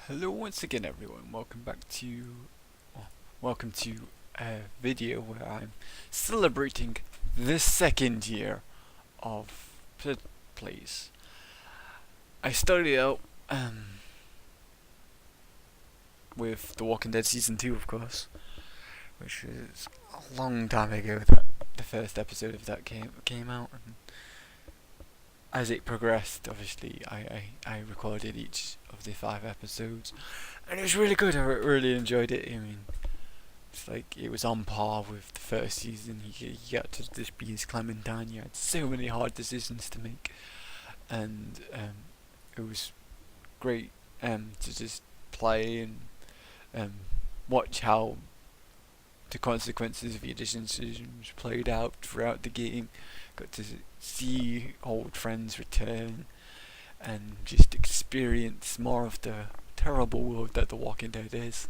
Hello once again everyone, welcome to a video where I'm celebrating the second year of plays. I started out with The Walking Dead Season 2 of course, which is a long time ago that the first episode of that came out, and as it progressed obviously I recorded each of the 5 episodes and it was really good. I really enjoyed it. I mean, it's like it was on par with the first season. You got to just be as Clementine. You had so many hard decisions to make, and it was great to just play and watch how the consequences of your decisions played out throughout the game. Got to see old friends return and just experience more of the terrible world that The Walking Dead is,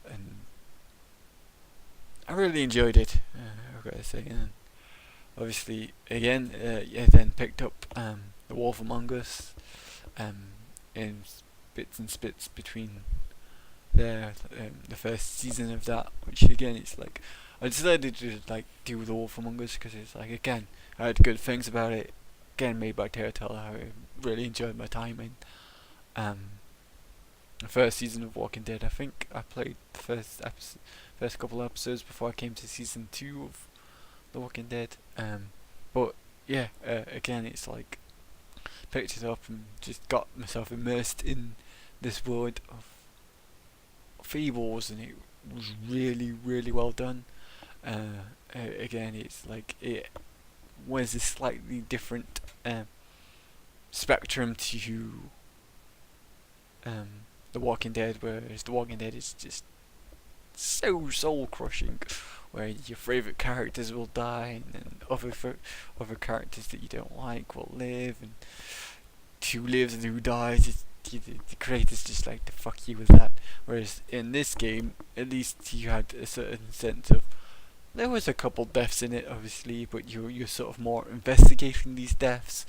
and I really enjoyed it. I've got to say, and obviously again, I then picked up The Wolf Among Us, in bits and spits between the first season of that, which again it's like I decided to like do The Wolf Among Us because it's like again I had good things about it. Again, made by Telltale, I really enjoyed my time in. The first season of Walking Dead, I think I played the first couple of episodes before I came to season 2 of The Walking Dead. But yeah, again, it's like picked it up and just got myself immersed in this world of fables, and it was really well done. Again, it's like it was a slightly different spectrum to The Walking Dead, whereas The Walking Dead is just so soul crushing, where your favourite characters will die and then other characters that you don't like will live, and who lives and who dies. The creators just like to fuck you with that. Whereas in this game, at least you had a certain sense of, there was a couple deaths in it obviously, but you're sort of more investigating these deaths,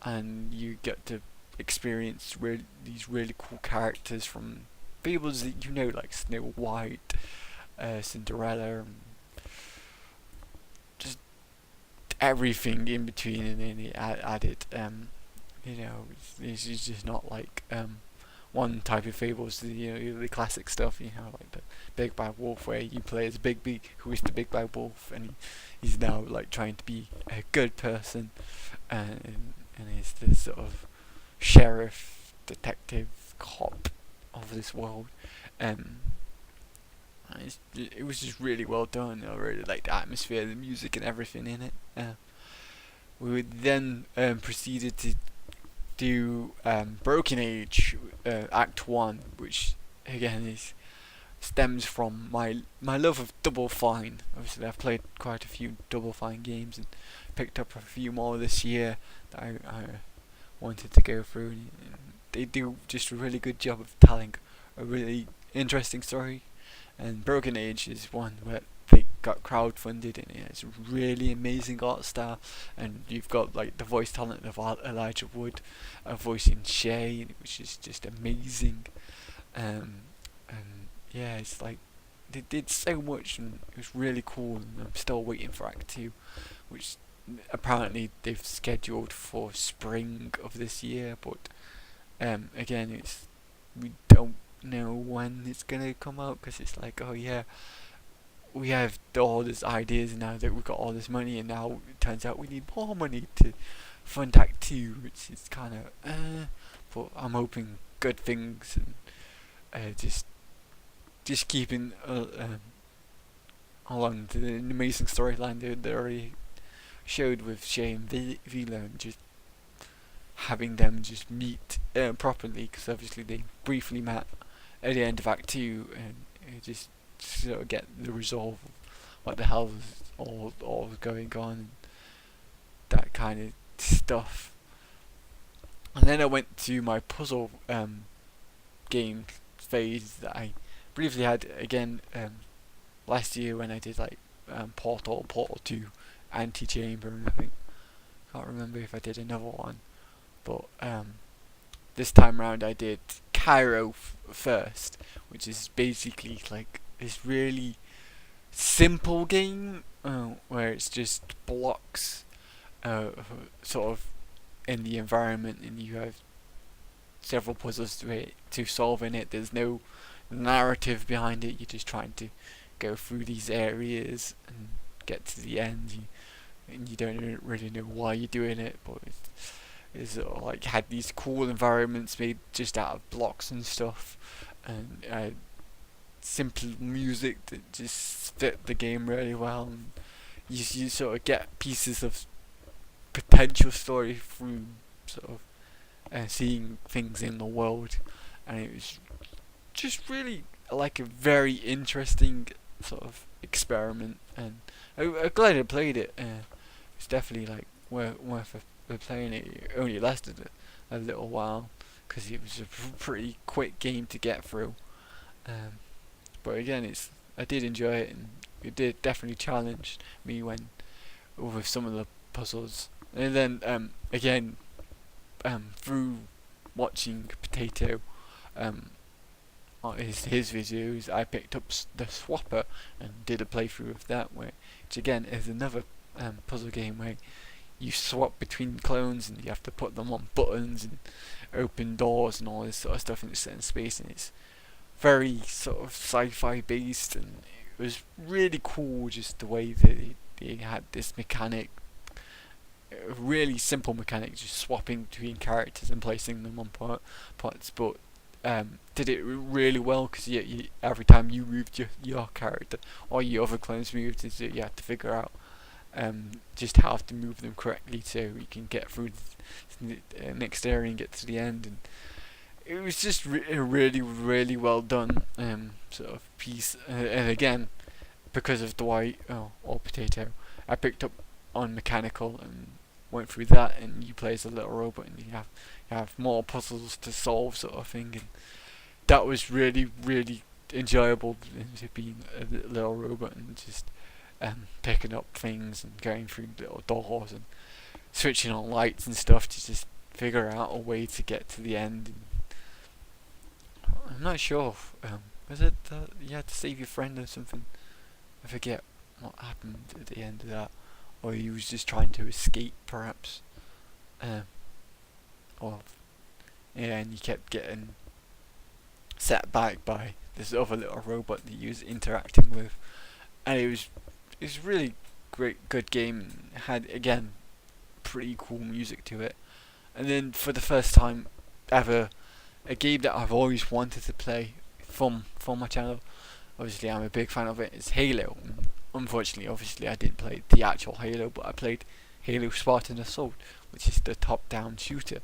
and you get to experience these really cool characters from fables that you know, like Snow White, Cinderella, and just everything in between, and then it added it's just not like one type of fables, the classic stuff, like the Big Bad Wolf, where you play as Bigby, who is the Big Bad Wolf, and he's now like trying to be a good person, and he's this sort of sheriff, detective, cop of this world. It was just really well done. I really liked the atmosphere, the music, and everything in it. We would then proceeded to do Broken Age Act 1, which again stems from my love of Double Fine. Obviously I've played quite a few Double Fine games and picked up a few more this year that I wanted to go through, and they do just a really good job of telling a really interesting story, and Broken Age is one where they got crowdfunded, and it's a really amazing art style, and you've got like the voice talent of Elijah Wood voicing Shay, which is just amazing. And yeah, it's like they did so much, and it was really cool, and I'm still waiting for Act 2, which apparently they've scheduled for spring of this year, but again, we don't know when it's gonna come out, because it's like, oh yeah, we have all these ideas now that we've got all this money, and now it turns out we need more money to fund Act 2, which is kind of but I'm hoping good things, and just keeping along the amazing storyline they already showed with Shay and Vila, and just having them just meet properly, because obviously they briefly met at the end of Act 2, and it just sort of get the resolve of what the hell is all going on, and that kind of stuff. And then I went to my puzzle game phase that I briefly had again last year, when I did like Portal 2, Anti-Chamber, and I can't remember if I did another one, but this time round I did Cairo first, which is basically like this really simple game where it's just blocks uh, sort of in the environment, and you have several puzzles to solve in it. There's no narrative behind it. You're just trying to go through these areas and get to the end. And you don't really know why you're doing it, but it's sort of like had these cool environments made just out of blocks and stuff, and simple music that just fit the game really well. And you sort of get pieces of potential story through sort of seeing things in the world, and it was just really like a very interesting sort of experiment. And I'm glad I played it. It's definitely like worth playing it. It only lasted a little while because it was a pretty quick game to get through. But again, I did enjoy it, and it did definitely challenge me when with some of the puzzles. And then again, through watching Potato on his videos, I picked up the Swapper and did a playthrough of that, which again is another puzzle game where you swap between clones and you have to put them on buttons and open doors and all this sort of stuff in a certain space, and it's very sort of sci-fi based, and it was really cool just the way that they had this mechanic, a really simple mechanic, just swapping between characters and placing them on parts, but did it really well because every time you moved your character or your other clones moved, you had to figure out just how to move them correctly so you can get through the next area and get to the end. And it was just a really well done sort of piece. And again, because of Dwight or Potato, I picked up on mechanical and went through that, and you play as a little robot and you have more puzzles to solve sort of thing, and that was really enjoyable, being a little robot and just picking up things and going through little doors and switching on lights and stuff to just figure out a way to get to the end. And I'm not sure was it you had to save your friend or something? I forget what happened at the end of that, or he was just trying to escape perhaps, or yeah, and you kept getting set back by this other little robot that you was interacting with, and it was really good game. It had again pretty cool music to it, and then for the first time ever, a game that I've always wanted to play from my channel. Obviously, I'm a big fan of it. It's Halo. Unfortunately, obviously, I didn't play the actual Halo, but I played Halo Spartan Assault, which is the top-down shooter.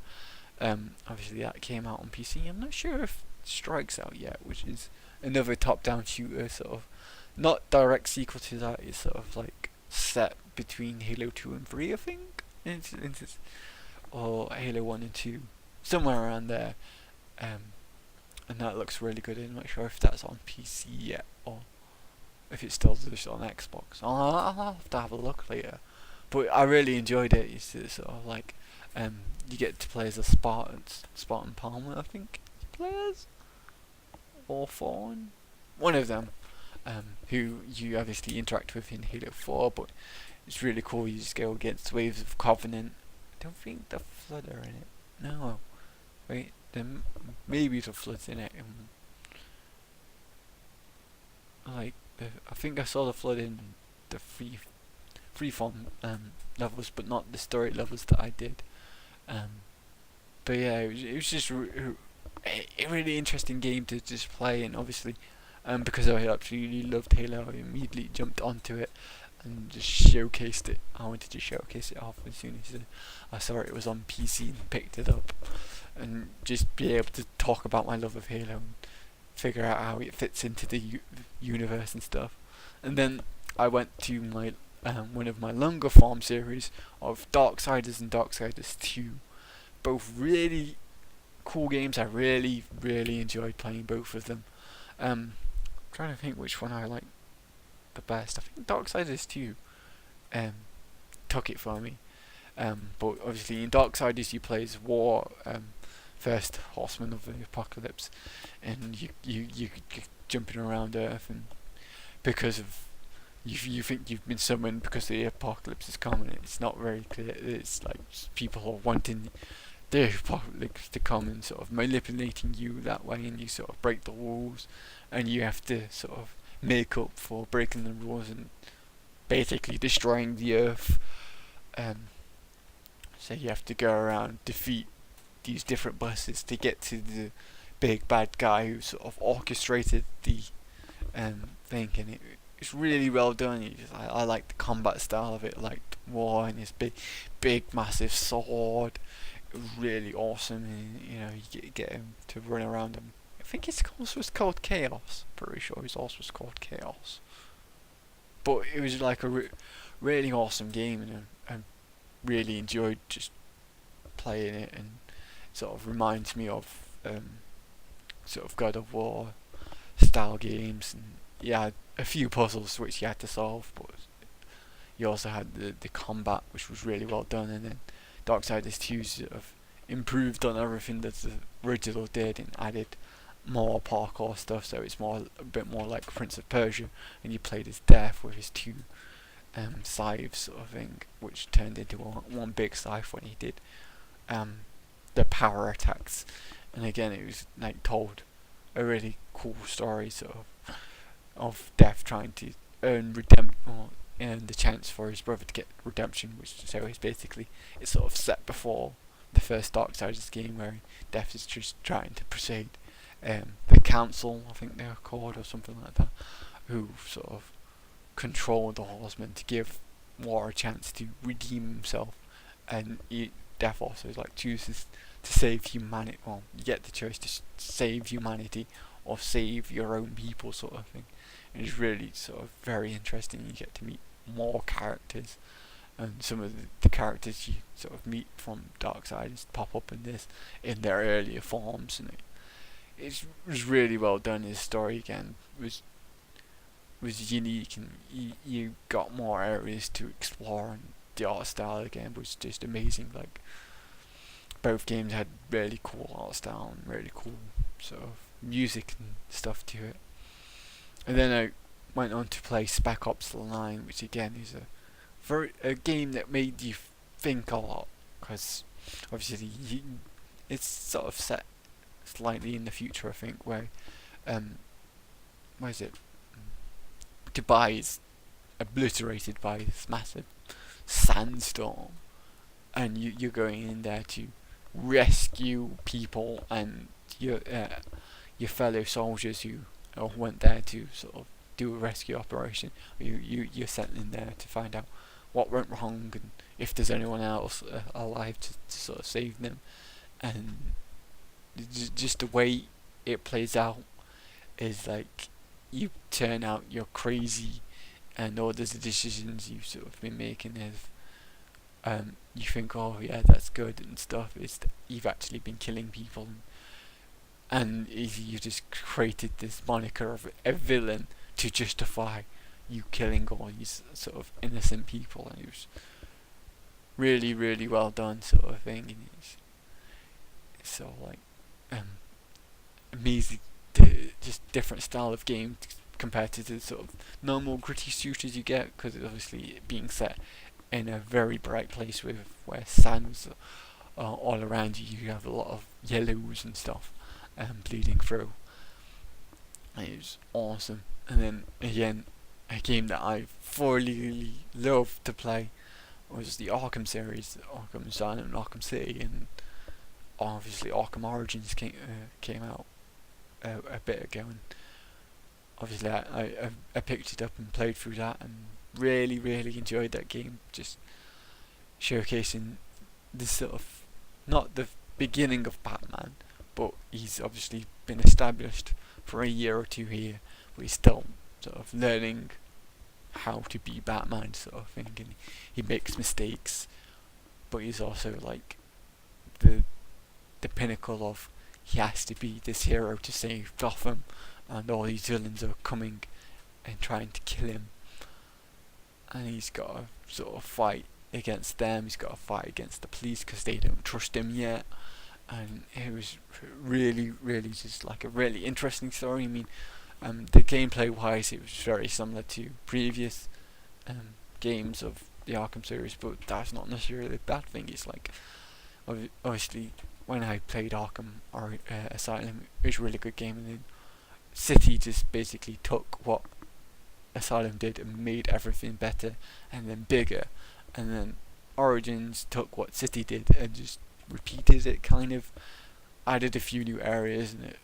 Obviously, that came out on PC. I'm not sure if Strike's out yet, which is another top-down shooter, sort of not direct sequel to that. It's sort of like set between Halo 2 and 3, I think, or Halo 1 and 2, somewhere around there. And that looks really good. I'm not sure if that's on PC yet or if it's still just on Xbox. I'll have to have a look later. But I really enjoyed it. It's sort of like you get to play as a Spartan Palmer, I think he plays, or Fawn, one of them, who you obviously interact with in Halo 4. But it's really cool. You just go against waves of Covenant. I don't think the Flood are in it. No, wait. Then maybe the Flood's in it. I think I saw the Flood in the freeform levels, but not the story levels that I did. But yeah, it was just a really interesting game to just play, and obviously, because I absolutely loved Halo, I immediately jumped onto it and just showcased it. I wanted to showcase it off as soon as I saw it was on PC and picked it up, and just be able to talk about my love of Halo and figure out how it fits into the universe and stuff. And then I went to my one of my longer form series of Darksiders and Darksiders 2. Both really cool games. I really enjoyed playing both of them. Trying to think which one I like the best. I think Darksiders 2 took it for me. But obviously in Darksiders you play as War first horseman of the apocalypse, and you're jumping around Earth, and because of you think you've been summoned because the apocalypse is coming. It's not very clear. It's like people are wanting the apocalypse to come and sort of manipulating you that way, and you sort of break the rules, and you have to sort of make up for breaking the rules and basically destroying the Earth. Um, so you have to go around, defeat these different bosses to get to the big bad guy who sort of orchestrated the thing, and it's really well done. I like the combat style of it, like war and his big massive sword. It was really awesome, and you get him to run around him. I think his also was called Chaos. Pretty sure his also was called Chaos. But it was like a really awesome game, and I really enjoyed just playing it, and sort of reminds me of sort of God of War style games, and you had a few puzzles which you had to solve, but you also had the combat, which was really well done, and then Darksiders 2 sort of improved on everything that the original did and added more parkour stuff, so it's a bit more like Prince of Persia, and you played as Death with his two scythes sort of thing, which turned into one big scythe when he did the power attacks. And again, it was like told a really cool story sort of Death trying to earn the chance for his brother to get redemption, which so is basically it's sort of set before the first Darksiders game, where Death is just trying to persuade the council, I think they're called, or something like that, who sort of control the horsemen to give War a chance to redeem himself, and Death also chooses to save humanity. Well, you get the choice to save humanity or save your own people, sort of thing. And it's really sort of very interesting. You get to meet more characters, and some of the characters you sort of meet from Darksiders pop up in their earlier forms, and it was really well done. His story again was unique, and you got more areas to explore, and the art style again was just amazing. Like, both games had really cool art style and really cool sort of music and stuff to it. And then I went on to play Spec Ops The Line, which again is a game that made you think a lot, because obviously it's sort of set slightly in the future, I think, where where is it? Dubai is obliterated by this massive sandstorm, and you're going in there to rescue people and your fellow soldiers who went there to sort of do a rescue operation. You're sent in there to find out what went wrong and if there's anyone else alive to sort of save them. And just the way it plays out is like you turn out you're crazy, and all the decisions you've sort of been making is you think, oh yeah, that's good and stuff. You've actually been killing people, and you just created this moniker of a villain to justify you killing all these sort of innocent people, and it was really, really well done, sort of thing. And it's sort of amazing, just different style of game compared to the sort of normal gritty shooters you get, because it's obviously being set in a very bright place where sands all around you. You have a lot of yellows and stuff bleeding through. And it was awesome. And then again, a game that I thoroughly loved to play was the Arkham series, Arkham Asylum and Arkham City, and obviously Arkham Origins came out a bit ago, and obviously I picked it up and played through that, and really, really enjoyed that game. Just showcasing this sort of, not the beginning of Batman, but he's obviously been established for a year or two here, but he's still sort of learning how to be Batman, sort of thing, and he makes mistakes, but he's also like the pinnacle of, he has to be this hero to save Gotham, and all these villains are coming and trying to kill him, and he's got to sort of fight against them. He's got to fight against the police because they don't trust him yet, and it was really just like a really interesting story. I mean, the gameplay wise, it was very similar to previous games of the Arkham series, but that's not necessarily a bad thing. It's like, obviously, when I played Arkham or Asylum, it was a really good game, and then City just basically took what Asylum did and made everything better and then bigger, and then Origins took what City did and just repeated it, kind of added a few new areas in it,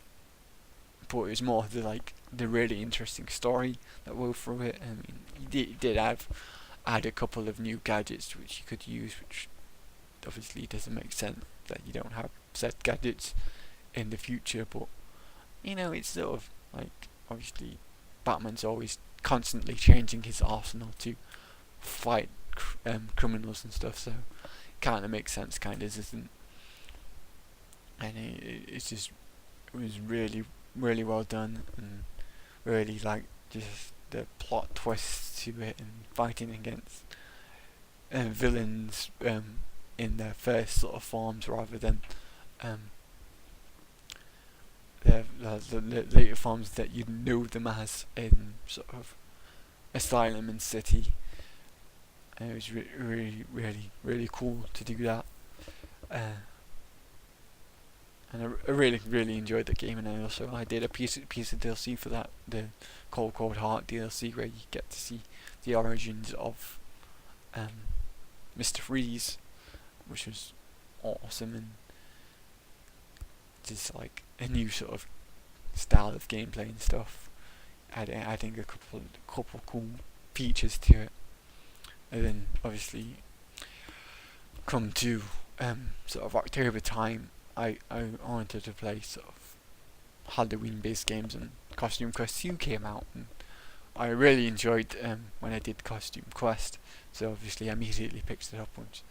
but it was more the really interesting story that wove through it. I mean, you did add a couple of new gadgets which you could use, which obviously doesn't make sense that you don't have said gadgets in the future, but it's sort of like, obviously Batman's always constantly changing his arsenal to fight criminals and stuff, so kind of makes sense, kind of doesn't. And it was really well done, and really like just the plot twists to it, and fighting against villains in their first sort of forms rather than the later forms that you know them as in sort of Asylum and City. And it was really cool to do that. And I really enjoyed the game, and I did a piece of DLC for that, the Cold Heart DLC, where you get to see the origins of Mr. Freeze, which was awesome, and just like a new sort of style of gameplay and stuff, adding a couple cool features to it. And then obviously come to sort of October time, I wanted to play sort of Halloween based games, and Costume Quest 2 came out, and I really enjoyed when I did Costume Quest, so obviously I immediately picked it up once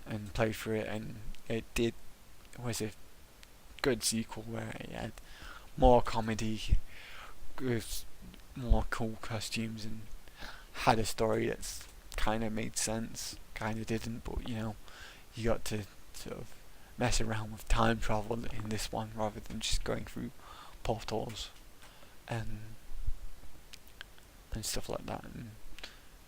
and played through it, and it was a good sequel where it had more comedy with more cool costumes and had a story that's kind of made sense, kind of didn't, but you got to sort of mess around with time travel in this one rather than just going through portals and stuff like that. And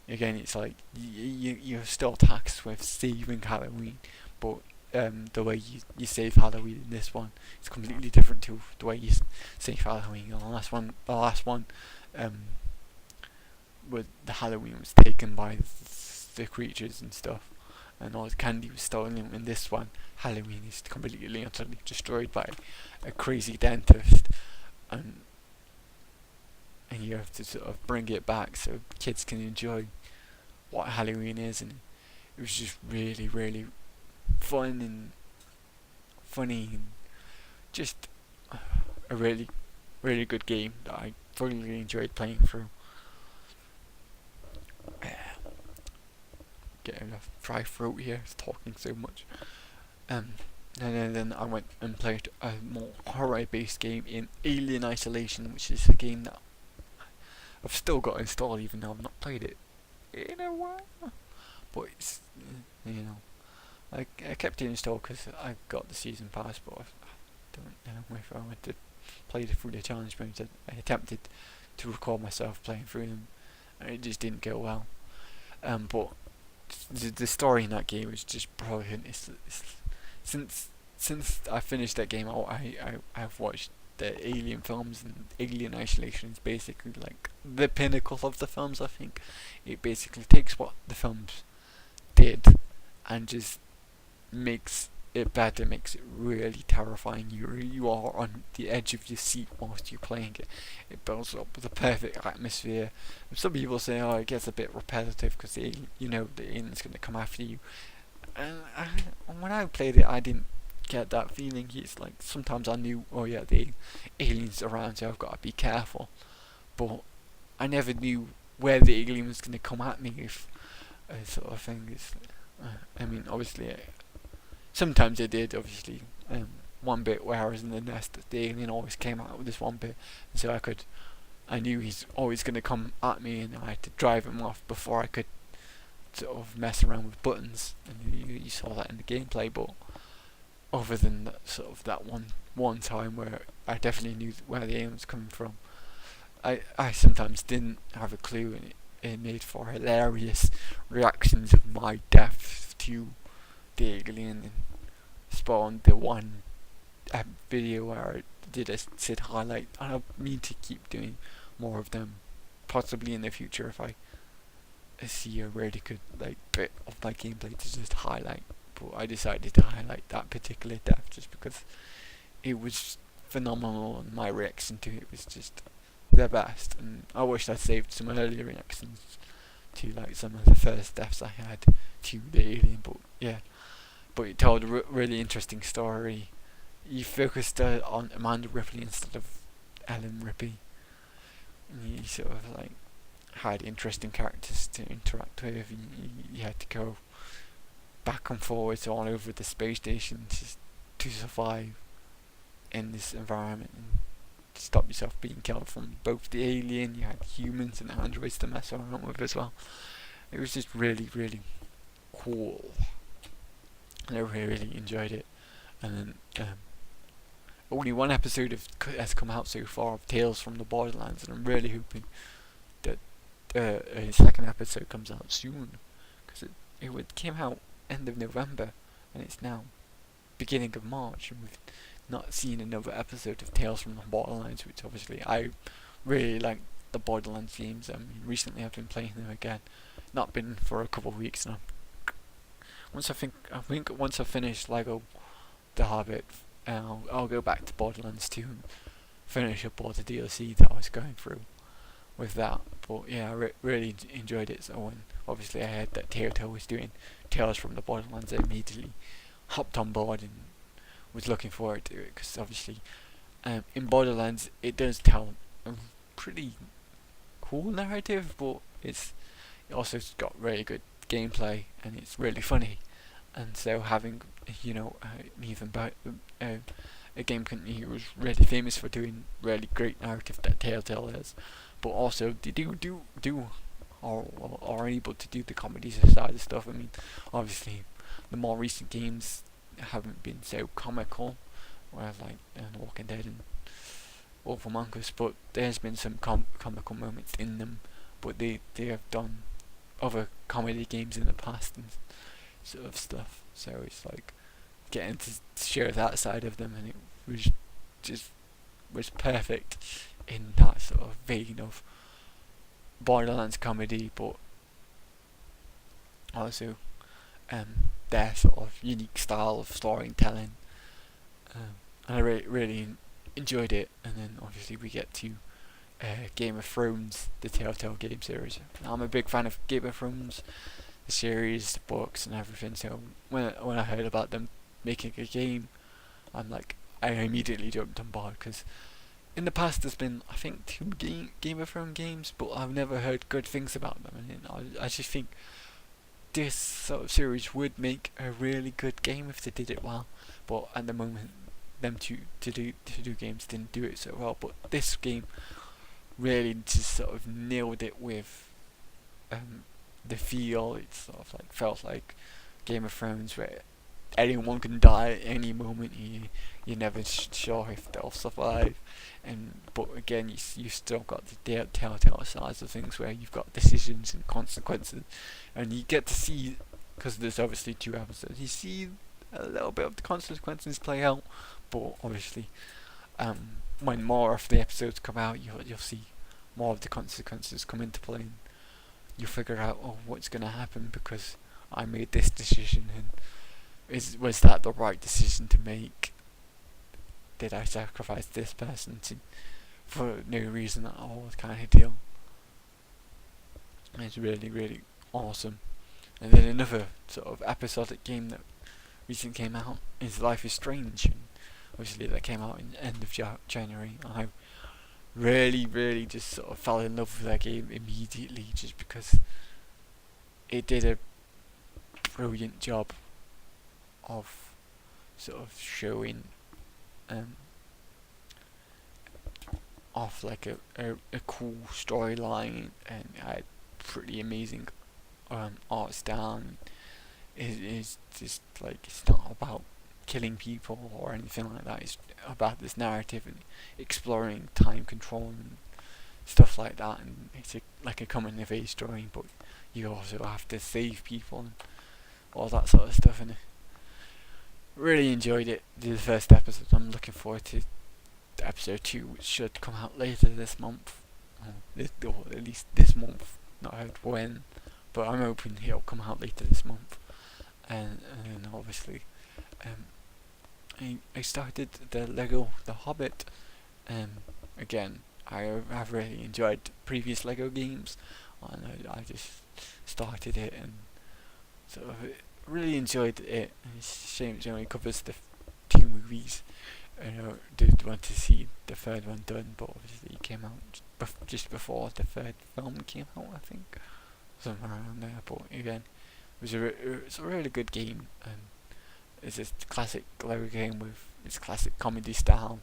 again, it's like you're still taxed with saving Halloween, but the way you save Halloween in this one is completely different to the way you save Halloween in the last one. The last one, with the Halloween was taken by the creatures and stuff, and all the candy was stolen. In this one, Halloween is completely and utterly destroyed by a crazy dentist, and you have to sort of bring it back so kids can enjoy what Halloween is. And it was just really fun and funny, and just a really good game that I thoroughly enjoyed playing through. Getting a dry throat here, talking so much. And then I went and played a more horror-based game in Alien Isolation, which is a game that I've still got installed, even though I've not played it in a while. But it's I kept it installed because I got the season pass, but I don't know if I went to play through the challenge modes. I attempted to record myself playing through them, and it just didn't go well. But the story in that game is just brilliant. It's since I finished that game, I've watched the Alien films, and Alien Isolation is basically like the pinnacle of the films. I think it basically takes what the films did and just makes it better, makes it really terrifying. You are on the edge of your seat whilst you're playing it. It builds up the perfect atmosphere. Some people say, oh, it gets a bit repetitive because the alien's going to come after you. And when I played it, I didn't get that feeling. It's like sometimes I knew, oh yeah, the alien's around, so I've got to be careful. But I never knew where the alien was going to come at me, if sort of thing. I mean, obviously, sometimes it did, obviously. One bit where I was in the nest, the alien always came out with this one bit, and so I knew he's always going to come at me, and I had to drive him off before I could sort of mess around with buttons, and you saw that in the gameplay. But other than that sort of that one time where I definitely knew where the aim was coming from. I sometimes didn't have a clue, and it made for hilarious reactions of my death to the alien, and spawned the one video where I did a Sid highlight, and I mean to keep doing more of them, possibly in the future if I see a really good like bit of my gameplay to just highlight. But I decided to highlight that particular death just because it was phenomenal, and my reaction to it was just the best. And I wish I'd saved some earlier reactions to like some of the first deaths I had to the alien. But yeah, but it told a really interesting story. You focused on Amanda Ripley instead of Ellen Ripley, and you sort of like had interesting characters to interact with. You had to go back and forwards all over the space station just to survive in this environment and stop yourself being killed from both the alien. You had humans and androids to mess around with as well. It was just really, really cool, and I really enjoyed it. And then only one episode has come out so far of Tales from the Borderlands, and I'm really hoping that a second episode comes out soon, because it came out end of November, and it's now beginning of March, and we've not seen another episode of Tales from the Borderlands, which obviously I really like the Borderlands games. I mean, recently I've been playing them again, not been for a couple of weeks now. I think once I finish Lego The Hobbit, I'll go back to Borderlands 2 and finish up all the DLC that I was going through with that. But yeah, I really enjoyed it. So when obviously I heard that Telltale was doing Tales from the Borderlands, I immediately hopped on board and was looking forward to it, because obviously in Borderlands it does tell a pretty cool narrative, but it also got really good gameplay, and it's really funny. And so having even a game company who was really famous for doing really great narrative that Telltale is, but also they do or are able to do the comedy side of stuff. I mean, obviously the more recent games haven't been so comical, whereas like Walking Dead and Wolf Among Us, but there's been some comical moments in them. But they have done other comedy games in the past and sort of stuff, so it's like getting to share that side of them, and it was perfect in that sort of vein of Borderlands comedy, but also their sort of unique style of storytelling, and I really enjoyed it. And then obviously we get to Game of Thrones, the Telltale game series. Now, I'm a big fan of Game of Thrones, the series, the books, and everything. So when I heard about them making a game, I immediately jumped on board, because in the past there's been I think 2 Game of Thrones games, but I've never heard good things about them. And I just think this sort of series would make a really good game if they did it well. But at the moment, them to do games didn't do it so well. But this game really just sort of nailed it with the feel. It sort of like felt like Game of Thrones, where anyone can die at any moment. You're never sure if they'll survive, but again, you still got the telltale sides of things, where you've got decisions and consequences, and you get to see, because there's obviously 2 episodes, you see a little bit of the consequences play out. But obviously, when more of the episodes come out, you'll see more of the consequences come into play, and you figure out, what's going to happen because I made this decision, and was that the right decision to make? Did I sacrifice this person for no reason at all, kind of deal? And it's really, really awesome. And then another sort of episodic game that recently came out is Life is Strange, and obviously that came out in the end of January. And I really, really just sort of fell in love with that game immediately, just because it did a brilliant job of sort of showing off like a cool storyline, and had pretty amazing art style. It is just like, it's not about killing people or anything like that. It's about this narrative and exploring time control and stuff like that, and it's like a coming of age story, but you also have to save people and all that sort of stuff, and really enjoyed it. The first episode. I'm looking forward to episode 2, which should come out later this month, or at least this month. Not heard when, but I'm hoping it'll come out later this month. And obviously, I started the Lego The Hobbit. Again, I've really enjoyed previous Lego games, and I just started it and sort of really enjoyed it. And it's a shame it only covers the 2 movies. I did want to see the 3rd one done, but obviously it came out just before the 3rd film came out, I think, somewhere around there. But again, it's a really good game, and it's a classic Lego game with its classic comedy style,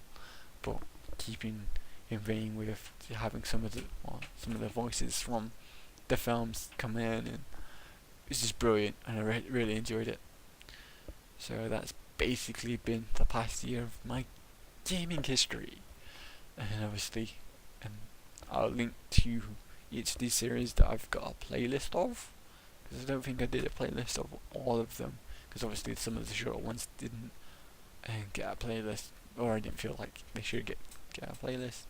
but keeping in vein with having some of the voices from the films come in, and it's just brilliant, and I really enjoyed it. So that's basically been the past year of my gaming history, and obviously I'll link to each of these series that I've got a playlist of, because I don't think I did a playlist of all of them, because obviously some of the short ones didn't get a playlist, or I didn't feel like they should get a playlist.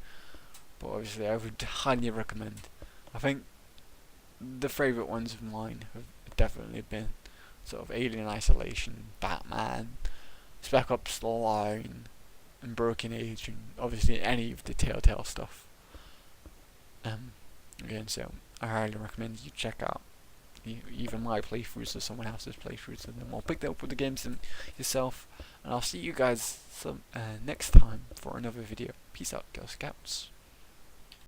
But obviously I would highly recommend. I think the favourite ones of mine have definitely been sort of Alien Isolation, Batman, Spec Ops The Line, and Broken Age, and obviously any of the Telltale stuff. Again, so I highly recommend you check out either my playthroughs or someone else's playthroughs of them, or pick up with the games yourself. And I'll see you guys next time for another video. Peace out, Girl Scouts.